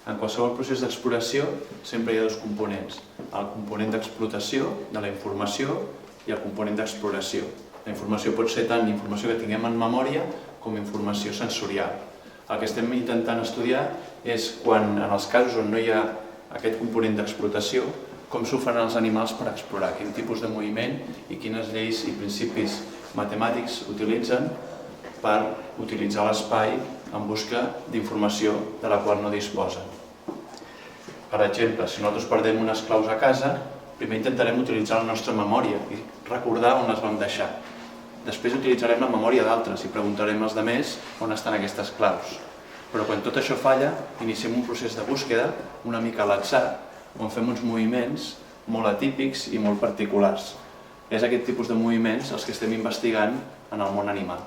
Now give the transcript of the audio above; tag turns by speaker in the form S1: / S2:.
S1: En qualsevol procés d'exploració sempre hi ha dos components, el component d'explotació de la informació i el component d'exploració. La informació pot ser tant informació que tinguem en memòria com informació sensorial. El que estem intentant estudiar és quan, en els casos on no hi ha aquest component d'explotació, com s'ho fan els animals per explorar, quin tipus de moviment i quines lleis i principis matemàtics utilitzen per utilitzar l'espai en busca d'informació de la qual no disposen. Per exemple, si nosaltres perdem unes claus a casa, primer intentarem utilitzar la nostra memòria i recordar on les vam deixar. Després utilitzarem la memòria d'altres i preguntarem als altres on estan aquestes claus. Però quan tot això falla, iniciem un procés de búsqueda una mica a l'atzar, on fem uns moviments molt atípics i molt particulars. És aquest tipus de moviments els que estem investigant en el món animal.